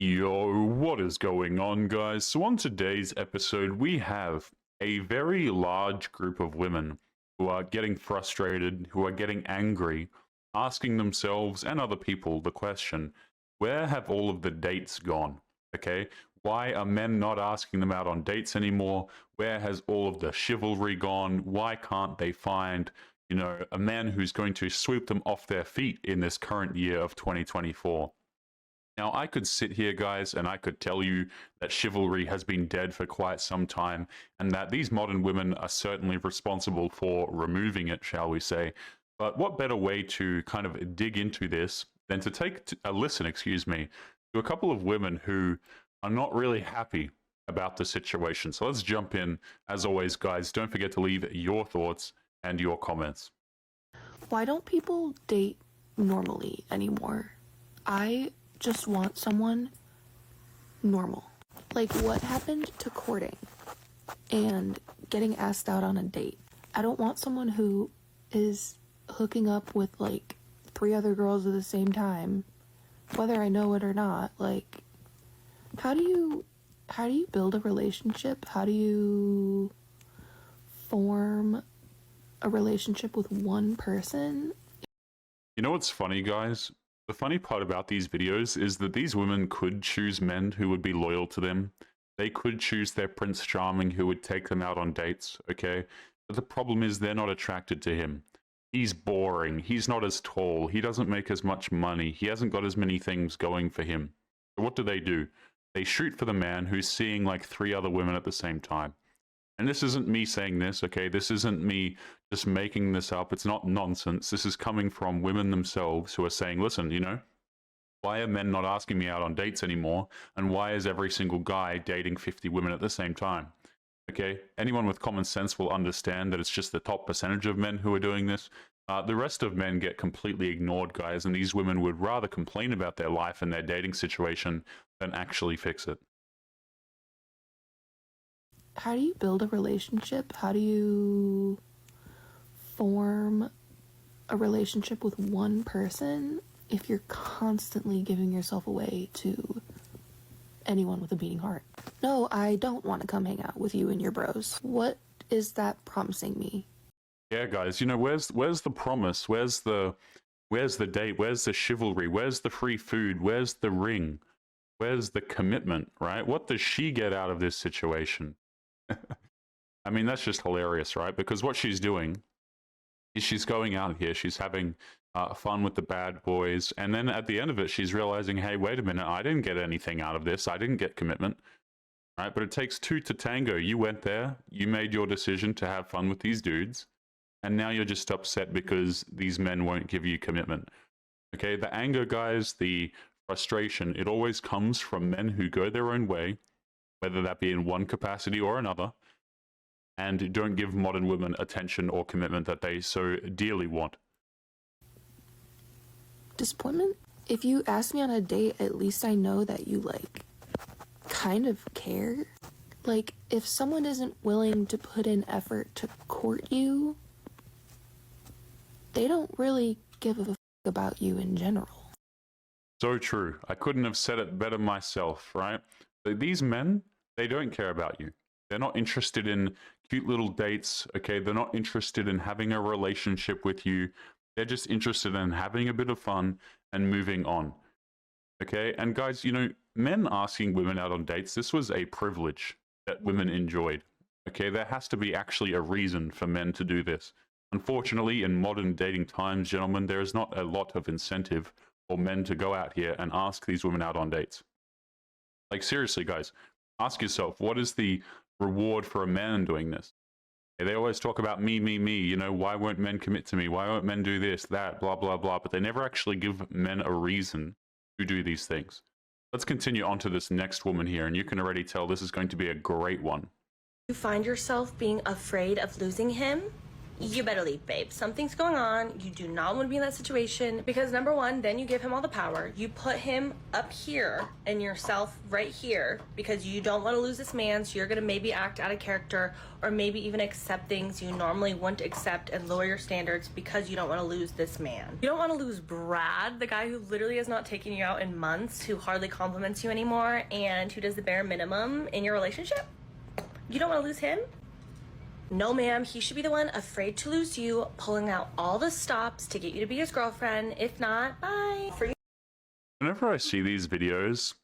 Yo, what is going on, guys? So on today's episode, we have a very large group of women who are getting frustrated, who are getting angry, asking themselves and other people the question, where have all of the dates gone? Okay, why are men not asking them out on dates anymore? Where has all of the chivalry gone? Why can't they find, a man who's going to sweep them off their feet in this current year of 2024? Now, I could sit here, guys, and I could tell you that chivalry has been dead for quite some time, and that these modern women are certainly responsible for removing it, shall we say. But what better way to kind of dig into this than to take a listen, to a couple of women who are not really happy about the situation. So let's jump in. As always, guys, don't forget to leave your thoughts and your comments. Why don't people date normally anymore? I just want someone normal. Like, what happened to courting and getting asked out on a date? I don't want someone who is hooking up with like 3 other girls at the same time, whether I know it or not. Like, how do you build a relationship? How do you form a relationship with one person? You know what's funny, guys? The funny part about these videos is that these women could choose men who would be loyal to them. They could choose their Prince Charming who would take them out on dates, okay? But the problem is they're not attracted to him. He's boring. He's not as tall. He doesn't make as much money. He hasn't got as many things going for him. So what do? They shoot for the man who's seeing like 3 other women at the same time. And this isn't me saying this, okay? This isn't me just making this up. It's not nonsense. This is coming from women themselves who are saying, listen, why are men not asking me out on dates anymore? And why is every single guy dating 50 women at the same time? Okay, anyone with common sense will understand that it's just the top percentage of men who are doing this. The rest of men get completely ignored, guys, and these women would rather complain about their life and their dating situation than actually fix it. How do you build a relationship? How do you form a relationship with one person if you're constantly giving yourself away to anyone with a beating heart? No, I don't want to come hang out with you and your bros. What is that promising me? Yeah, guys, where's the promise? Where's the date? Where's the chivalry? Where's the free food? Where's the ring? Where's the commitment, right? What does she get out of this situation? I mean, that's just hilarious, right? Because what she's doing is she's going out here, she's having fun with the bad boys, and then at the end of it, she's realizing, hey, wait a minute, I didn't get anything out of this. I didn't get commitment, right? But it takes 2 to tango. You went there, you made your decision to have fun with these dudes, and now you're just upset because these men won't give you commitment. Okay, the anger, guys, the frustration, it always comes from men who go their own way, whether that be in one capacity or another, and don't give modern women attention or commitment that they so dearly want. Disappointment? If you ask me on a date, at least I know that you, kind of care. Like, if someone isn't willing to put in effort to court you, they don't really give a about you in general. So true. I couldn't have said it better myself, right? These men, they don't care about you. They're not interested in cute little dates, okay? They're not interested in having a relationship with you. They're just interested in having a bit of fun and moving on, okay? And guys, men asking women out on dates, this was a privilege that women enjoyed, okay? There has to be actually a reason for men to do this. Unfortunately, in modern dating times, gentlemen, there is not a lot of incentive for men to go out here and ask these women out on dates. Like, seriously, guys, ask yourself, what is the reward for a man doing this? They always talk about me, why won't men commit to me? Why won't men do this, that, blah, blah, blah, but they never actually give men a reason to do these things. Let's continue on to this next woman here, and you can already tell this is going to be a great one. You find yourself being afraid of losing him? you better leave, babe. Something's going on. You do not want to be in that situation because number one, then you give him all the power. You put him up here and yourself right here because you don't want to lose this man. So you're going to maybe act out of character or maybe even accept things you normally wouldn't accept and lower your standards because you don't want to lose this man. You don't want to lose Brad, the guy who literally has not taken you out in months, who hardly compliments you anymore, and who does the bare minimum in your relationship. You don't want to lose him? No, ma'am, he should be the one afraid to lose you, pulling out all the stops to get you to be his girlfriend. If not, bye. For you. Whenever I see these videos,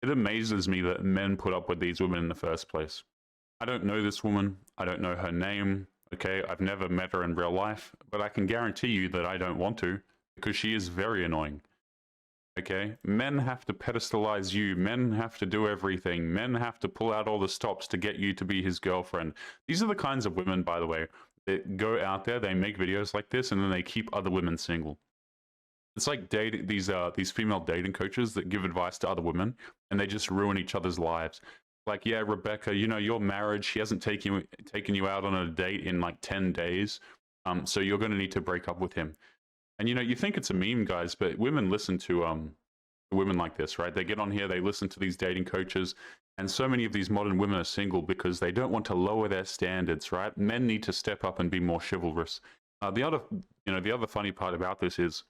it amazes me that men put up with these women in the first place. I don't know this woman. I don't know her name. Okay, I've never met her in real life, but I can guarantee you that I don't want to because she is very annoying. Okay, men have to pedestalize you. Men have to do everything. Men have to pull out all the stops to get you to be his girlfriend. These are the kinds of women, by the way, that go out there, they make videos like this, and then they keep other women single. It's like dating these female dating coaches that give advice to other women, and they just ruin each other's lives. Like, yeah, Rebecca, you know, your marriage, she hasn't taken you out on a date in like 10 days, so you're going to need to break up with him. And, you know, you think it's a meme, guys, but women listen to women like this, right? They get on here, they listen to these dating coaches, and so many of these modern women are single because they don't want to lower their standards, right? Men need to step up and be more chivalrous. The other funny part about this is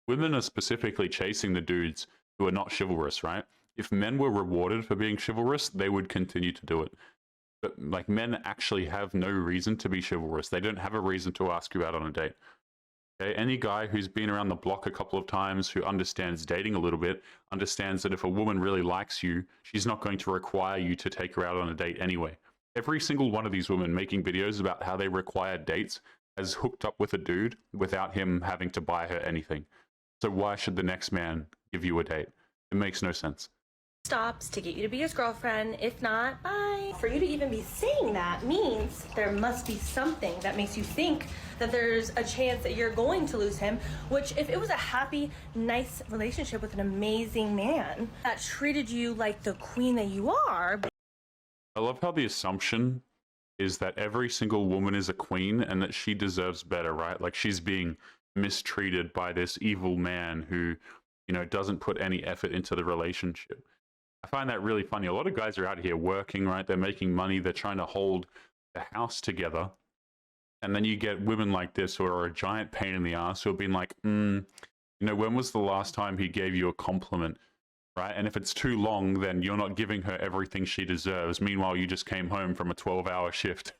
women are specifically chasing the dudes who are not chivalrous, right? If men were rewarded for being chivalrous, they would continue to do it. But like, men actually have no reason to be chivalrous. They don't have a reason to ask you out on a date. Okay, any guy who's been around the block a couple of times, who understands dating a little bit, understands that if a woman really likes you, she's not going to require you to take her out on a date anyway. Every single one of these women making videos about how they require dates has hooked up with a dude without him having to buy her anything. So why should the next man give you a date? It makes no sense. Stops to get you to be his girlfriend. If not, bye. For you to even be saying that means there must be something that makes you think that there's a chance that you're going to lose him, which if it was a happy, nice relationship with an amazing man that treated you like the queen that you are. I love how the assumption is that every single woman is a queen and that she deserves better, right? Like, she's being mistreated by this evil man who, you know, doesn't put any effort into the relationship. I find that really funny. A lot of guys are out here working, right? They're making money. They're trying to hold the house together. And then you get women like this who are a giant pain in the ass who have been like, you know, when was the last time he gave you a compliment, right? And if it's too long, then you're not giving her everything she deserves. Meanwhile, you just came home from a 12-hour shift.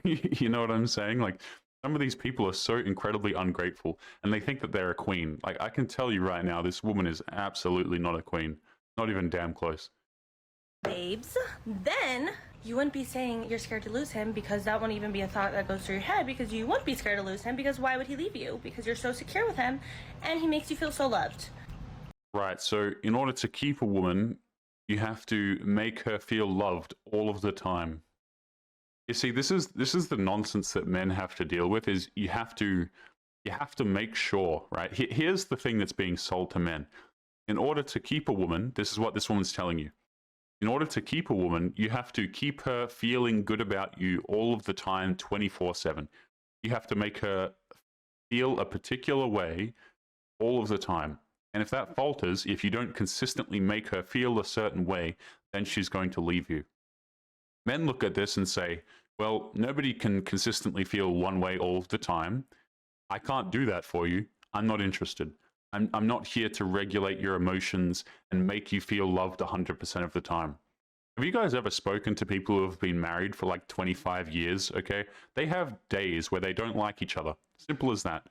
You know what I'm saying? Like, some of these people are so incredibly ungrateful, and they think that they're a queen. Like, I can tell you right now, this woman is absolutely not a queen. Not even damn close. Babes, then you wouldn't be saying you're scared to lose him, because that wouldn't even be a thought that goes through your head, because you wouldn't be scared to lose him, because why would he leave you? Because you're so secure with him and he makes you feel so loved. Right, so in order to keep a woman, you have to make her feel loved all of the time. You see, this is the nonsense that men have to deal with, is you have to make sure, right? Here's the thing that's being sold to men. In order to keep a woman, this is what this woman's telling you. In order to keep a woman, you have to keep her feeling good about you all of the time, 24/7. You have to make her feel a particular way all of the time. And if that falters, if you don't consistently make her feel a certain way, then she's going to leave you. Men look at this and say, well, nobody can consistently feel one way all of the time. I can't do that for you. I'm not interested. I'm not here to regulate your emotions and make you feel loved 100% of the time. Have you guys ever spoken to people who have been married for like 25 years, okay? They have days where they don't like each other. Simple as that,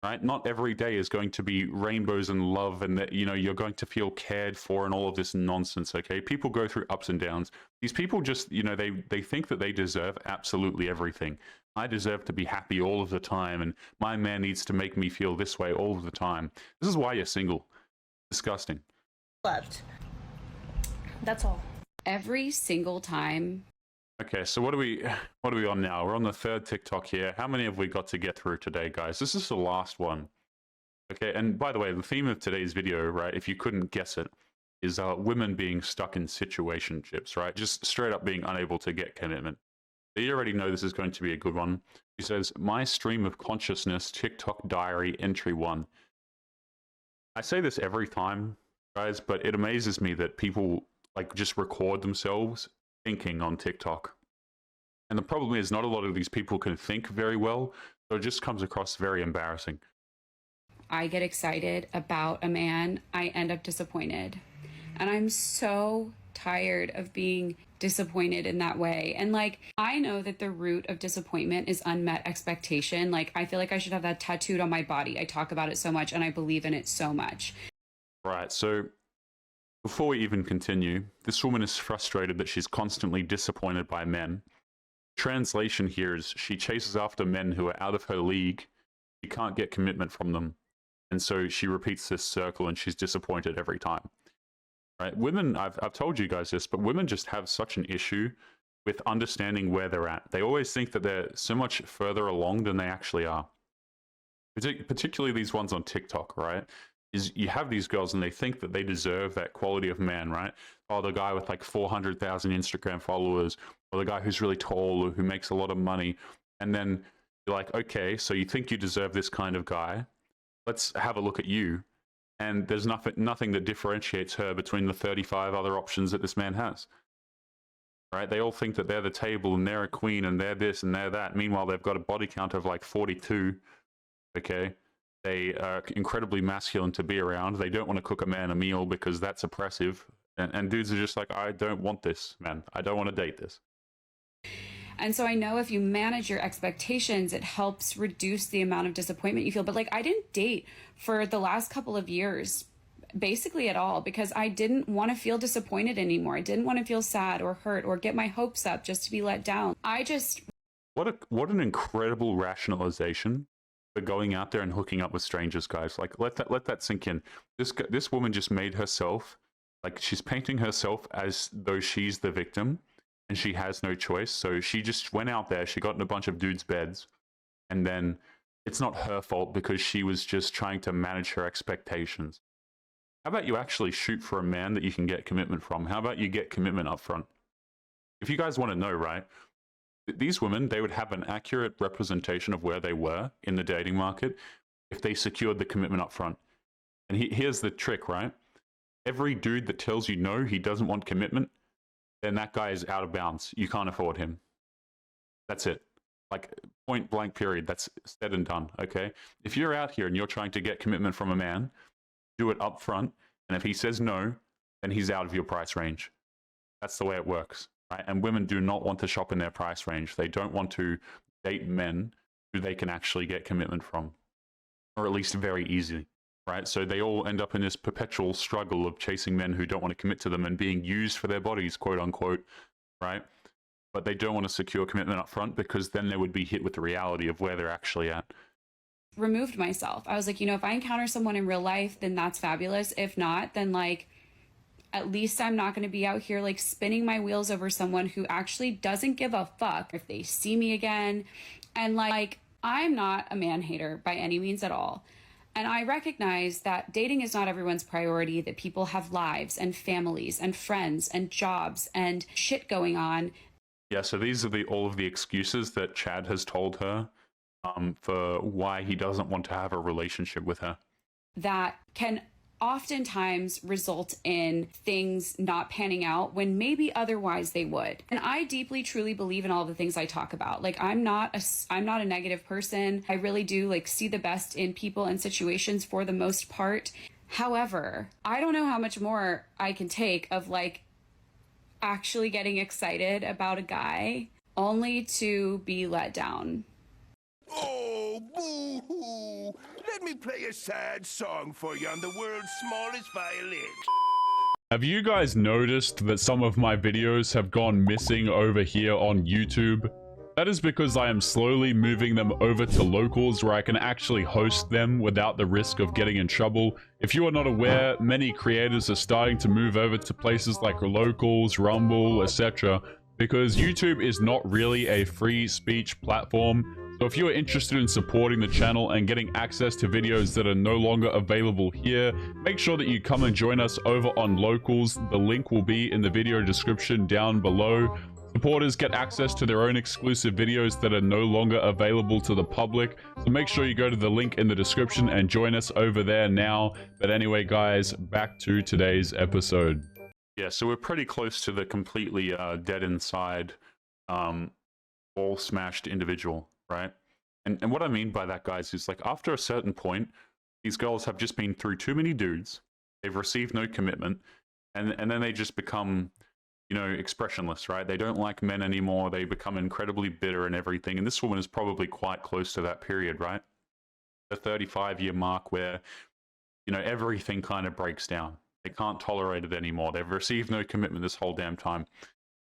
right? Not every day is going to be rainbows and love and that, you know, you're going to feel cared for and all of this nonsense, okay? People go through ups and downs. These people just, you know, they think that they deserve absolutely everything. I deserve to be happy all of the time, and my man needs to make me feel this way all of the time. This is why you're single. Disgusting. Loved. That's all. Every single time. Okay, so what are we on now? We're on the third TikTok here. How many have we got to get through today, guys? This is the last one. Okay, and by the way, the theme of today's video, right, if you couldn't guess it, is women being stuck in situationships, right? Just straight up being unable to get commitment. You already know this is going to be a good one. She says, my stream of consciousness, TikTok diary, entry 1. I say this every time, guys, but it amazes me that people like just record themselves thinking on TikTok. And the problem is not a lot of these people can think very well, so it just comes across very embarrassing. I get excited about a man, I end up disappointed. And I'm so tired of being disappointed in that way. And like, I know that the root of disappointment is unmet expectation. Like, I feel like I should have that tattooed on my body. I talk about it so much and I believe in it so much. Right, so before we even continue, this woman is frustrated that she's constantly disappointed by men. Translation here is she chases after men who are out of her league. She can't get commitment from them. And so she repeats this circle and she's disappointed every time. Right? Women, I've told you guys this, but women just have such an issue with understanding where they're at. They always think that they're so much further along than they actually are. Particularly these ones on TikTok, right? Is you have these girls and they think that they deserve that quality of man, right? Oh, the guy with like 400,000 Instagram followers, or the guy who's really tall or who makes a lot of money. And then you're like, okay, so you think you deserve this kind of guy. Let's have a look at you. And there's nothing that differentiates her between the 35 other options that this man has. Right? They all think that they're the table and they're a queen and they're this and they're that. Meanwhile, they've got a body count of like 42. Okay? They are incredibly masculine to be around. They don't want to cook a man a meal because that's oppressive. And dudes are just like, I don't want this, man. I don't want to date this. And so I know if you manage your expectations, it helps reduce the amount of disappointment you feel. But like, I didn't date for the last couple of years, basically at all, because I didn't want to feel disappointed anymore. I didn't want to feel sad or hurt or get my hopes up just to be let down. What an incredible rationalization for going out there and hooking up with strangers, guys. Like, let that sink in. This woman just made herself, like, she's painting herself as though she's the victim. And she has no choice. So she just went out there, she got in a bunch of dudes' beds, and then it's not her fault because she was just trying to manage her expectations. How about you actually shoot for a man that you can get commitment from? How about you get commitment up front? If you guys want to know, right, these women, they would have an accurate representation of where they were in the dating market if they secured the commitment up front. And here's the trick, right? Every dude that tells you no, he doesn't want commitment, then that guy is out of bounds. You can't afford him. That's it. Like, point blank period. That's said and done, okay? If you're out here and you're trying to get commitment from a man, do it up front. And if he says no, then he's out of your price range. That's the way it works, right? And women do not want to shop in their price range. They don't want to date men who they can actually get commitment from, or at least very easily. Right, so they all end up in this perpetual struggle of chasing men who don't want to commit to them and being used for their bodies, quote unquote, right? But they don't want to secure commitment up front because then they would be hit with the reality of where they're actually at. Removed myself. I was like, you know, if I encounter someone in real life, then that's fabulous. If not, then like, at least I'm not going to be out here like spinning my wheels over someone who actually doesn't give a fuck if they see me again. And like, I'm not a man hater by any means at all. And I recognize that dating is not everyone's priority, that people have lives and families and friends and jobs and shit going on. Yeah, so these are all of the excuses that Chad has told her for why he doesn't want to have a relationship with her. That can oftentimes result in things not panning out when maybe otherwise they would. And I deeply, truly believe in all the things I talk about. Like, I'm not a negative person. I really do like see the best in people and situations for the most part. However, I don't know how much more I can take of like actually getting excited about a guy only to be let down. Oh, boo-hoo! Let me play a sad song for you on the world's smallest violin. Have you guys noticed that some of my videos have gone missing over here on YouTube? That is because I am slowly moving them over to locals where I can actually host them without the risk of getting in trouble. If you are not aware, many creators are starting to move over to places like locals, Rumble, etc. because YouTube is not really a free speech platform. So if you are interested in supporting the channel and getting access to videos that are no longer available here, make sure that you come and join us over on Locals. The link will be in the video description down below. Supporters get access to their own exclusive videos that are no longer available to the public, so make sure you go to the link in the description and join us over there now. But anyway, guys, back to today's episode. Yeah, so we're pretty close to the completely dead inside, all smashed individual, right? And what I mean by that, guys, is like after a certain point, these girls have just been through too many dudes, they've received no commitment, and then they just become, you know, expressionless, right? They don't like men anymore. They become incredibly bitter and everything. And this woman is probably quite close to that period, right? The 35-year mark where, you know, everything kind of breaks down. They can't tolerate it anymore. They've received no commitment this whole damn time.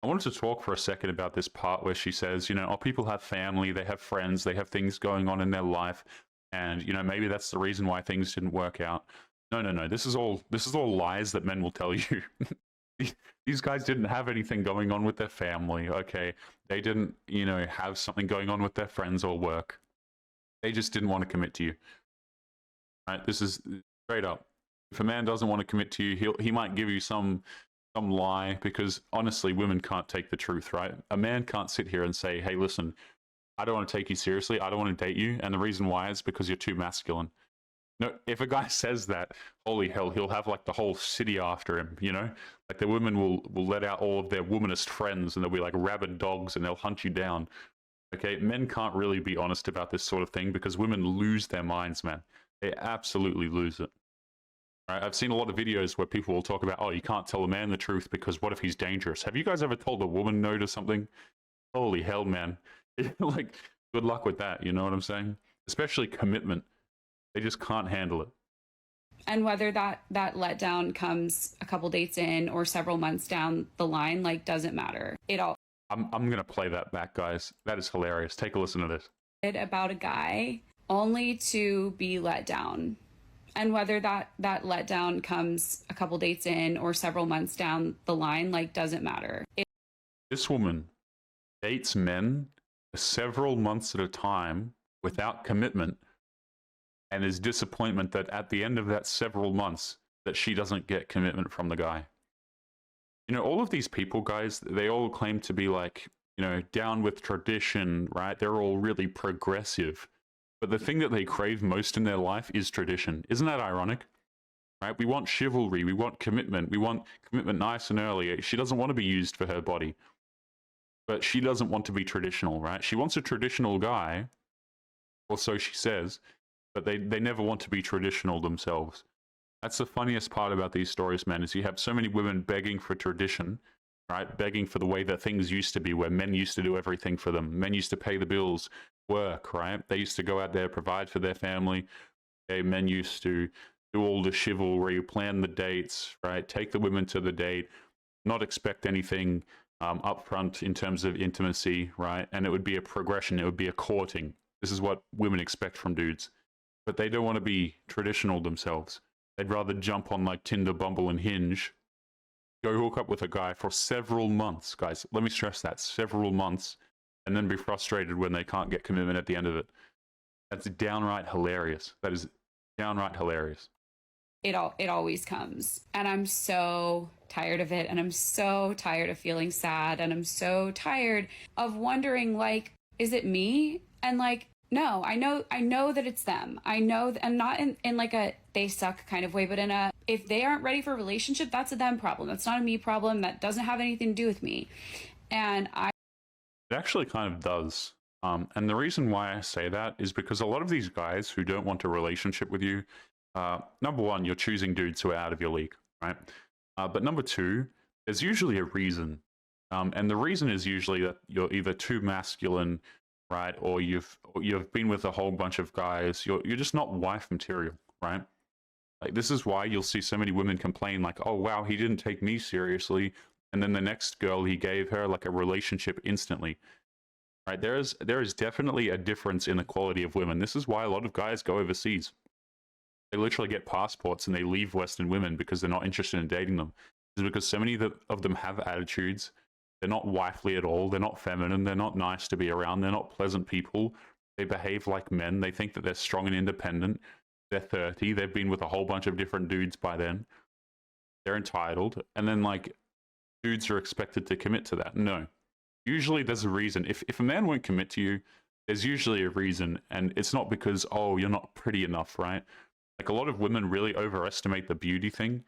I wanted to talk for a second about this part where she says, you know, oh, people have family, they have friends, they have things going on in their life. And, you know, maybe that's the reason why things didn't work out. No. This is all lies that men will tell you. These guys didn't have anything going on with their family, okay? They didn't, you know, have something going on with their friends or work. They just didn't want to commit to you. Right? This is straight up. If a man doesn't want to commit to you, he might give you some lie, because honestly, women can't take the truth, right? A man can't sit here and say, hey, listen, I don't want to take you seriously. I don't want to date you. And the reason why is because you're too masculine. No, if a guy says that, holy hell, he'll have like the whole city after him, you know? Like the women will let out all of their womanist friends, and they'll be like rabid dogs, and they'll hunt you down. Okay, men can't really be honest about this sort of thing, because women lose their minds, man. They absolutely lose it. Right? I've seen a lot of videos where people will talk about, oh, you can't tell a man the truth because what if he's dangerous? Have you guys ever told a woman no to something? Holy hell, man. Like, good luck with that, you know what I'm saying? Especially commitment. They just can't handle it. And whether that letdown comes a couple dates in or several months down the line, like, doesn't matter. It all. I'm gonna play that back, guys. That is hilarious. Take a listen to this. About a guy only to be let down. And whether that letdown comes a couple dates in or several months down the line, like, doesn't matter. This woman dates men for several months at a time without commitment, and is disappointment that at the end of that several months that she doesn't get commitment from the guy. You know, all of these people, guys, they all claim to be like, you know, down with tradition, right? They're all really progressive. But the thing that they crave most in their life is tradition. Isn't that ironic? Right? We want chivalry. We want commitment. We want commitment nice and early. She doesn't want to be used for her body. But she doesn't want to be traditional, right? She wants a traditional guy, or so she says, but they never want to be traditional themselves. That's the funniest part about these stories, man, is you have so many women begging for tradition, right? Begging for the way that things used to be, where men used to do everything for them. Men used to pay the bills, work, right? They used to go out there, provide for their family. Okay, men used to do all the chivalry, plan the dates, right? Take the women to the date, not expect anything up front in terms of intimacy, right? And it would be a progression. It would be a courting. This is what women expect from dudes. But they don't want to be traditional themselves. They'd rather jump on like Tinder, Bumble, and Hinge, go hook up with a guy for several months, guys. Let me stress that, several months, and then be frustrated when they can't get commitment at the end of it. That's downright hilarious. That is downright hilarious. It always comes. And I'm so tired of it. And I'm so tired of feeling sad. And I'm so tired of wondering, like, is it me? And like, no, I know that it's them. I know, and not in like a they suck kind of way, but in a, if they aren't ready for a relationship, that's a them problem. That's not a me problem. That doesn't have anything to do with me. And it actually kind of does. And the reason why I say that is because a lot of these guys who don't want a relationship with you, number one, you're choosing dudes who are out of your league, right? But number two, there's usually a reason. And the reason is usually that you're either too masculine, right? Or you've been with a whole bunch of guys. You're just not wife material, right? Like, this is why you'll see so many women complain like, oh, wow, he didn't take me seriously. And then the next girl, he gave her like a relationship instantly, right? There is definitely a difference in the quality of women. This is why a lot of guys go overseas. They literally get passports and they leave Western women because they're not interested in dating them. It's because so many of them have attitudes. They're not wifely at all. They're not feminine. They're not nice to be around. They're not pleasant people. They behave like men. They think that they're strong and independent. They're 30. They've been with a whole bunch of different dudes by then. They're entitled. And then, like, dudes are expected to commit to that. No. Usually there's a reason. If a man won't commit to you, there's usually a reason, and it's not because, oh, you're not pretty enough, right? Like, a lot of women really overestimate the beauty thing.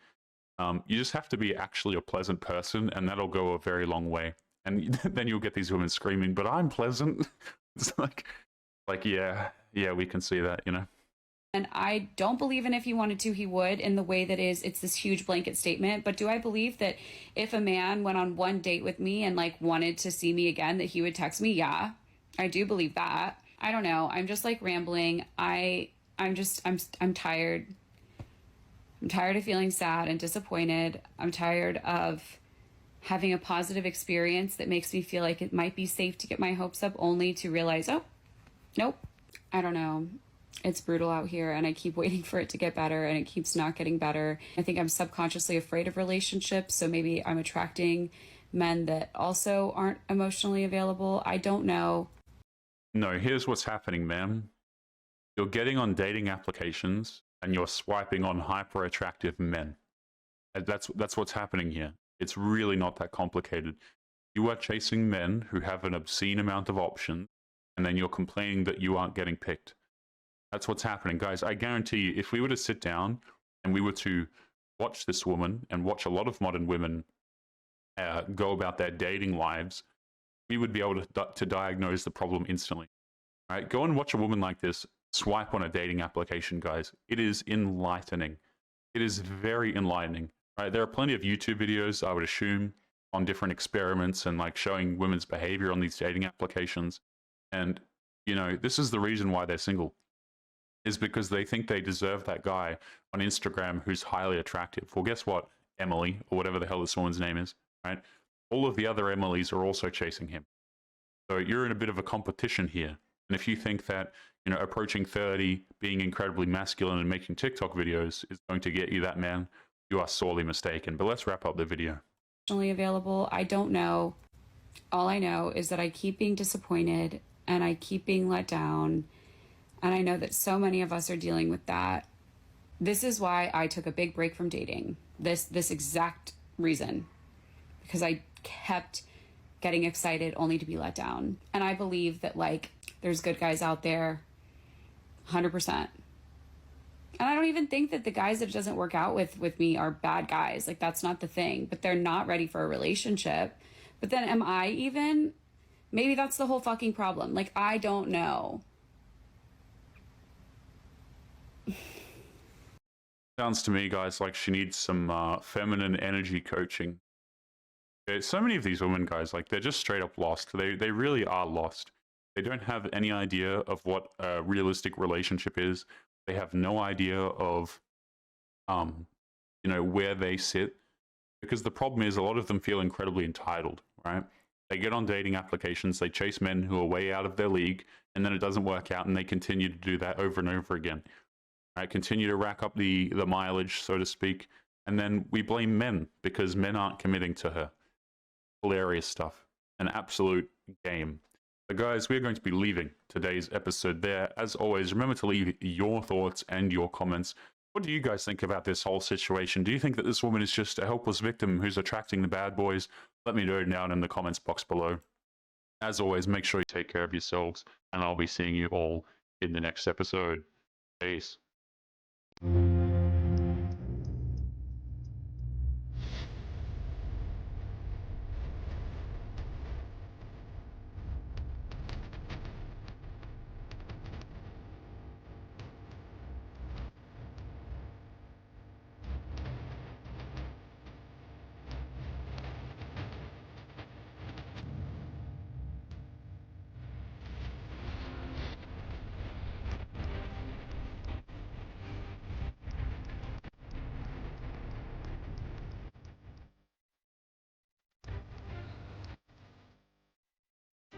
You just have to be actually a pleasant person, and that'll go a very long way. And then you'll get these women screaming, "But I'm pleasant." It's like yeah, we can see that, you know. And I don't believe in if he wanted to, he would, in the way that it's this huge blanket statement. But do I believe that if a man went on one date with me and like wanted to see me again, that he would text me? Yeah, I do believe that. I don't know. I'm just like rambling. I'm tired. I'm tired of feeling sad and disappointed. I'm tired of having a positive experience that makes me feel like it might be safe to get my hopes up, only to realize, oh, nope. I don't know. It's brutal out here, and I keep waiting for it to get better, and it keeps not getting better. I think I'm subconsciously afraid of relationships, so maybe I'm attracting men that also aren't emotionally available. I don't know. No, here's what's happening, ma'am. You're getting on dating applications and you're swiping on hyper attractive men. That's what's happening here. It's really not that complicated. You are chasing men who have an obscene amount of options, and then you're complaining that you aren't getting picked. That's what's happening, guys. I guarantee you, if we were to sit down and we were to watch this woman and watch a lot of modern women go about their dating lives, we would be able to diagnose the problem instantly. Right? Go and watch a woman like this swipe on a dating application, guys. It is enlightening. It is very enlightening. Right? There are plenty of YouTube videos, I would assume, on different experiments and like showing women's behavior on these dating applications. And, you know, this is the reason why they're single, is because they think they deserve that guy on Instagram who's highly attractive. Well, guess what? Emily, or whatever the hell this woman's name is, right? All of the other Emilys are also chasing him. So you're in a bit of a competition here. And if you think that, you know, approaching 30, being incredibly masculine and making TikTok videos is going to get you that man, you are sorely mistaken. But let's wrap up the video. Emotionally available, I don't know. All I know is that I keep being disappointed and I keep being let down. And I know that so many of us are dealing with that. This is why I took a big break from dating. This exact reason. Because I kept getting excited only to be let down. And I believe that, like, there's good guys out there, 100%. And I don't even think that the guys that it doesn't work out with me are bad guys. Like, that's not the thing. But they're not ready for a relationship. But then am I even? Maybe that's the whole fucking problem. Like, I don't know. Sounds to me, guys, like she needs some feminine energy coaching. So many of these women, guys, like, they're just straight up lost. They really are lost. They don't have any idea of what a realistic relationship is. They have no idea of, you know, where they sit. Because the problem is, a lot of them feel incredibly entitled, right? They get on dating applications, they chase men who are way out of their league, and then it doesn't work out, and they continue to do that over and over again. Right? Continue to rack up the mileage, so to speak, and then we blame men because men aren't committing to her. Hilarious stuff. An absolute game. So guys, we're going to be leaving today's episode there. As always, remember to leave your thoughts and your comments. What do you guys think about this whole situation? Do you think that this woman is just a helpless victim who's attracting the bad boys? Let me know down in the comments box below. As always, make sure you take care of yourselves, and I'll be seeing you all in the next episode. Peace.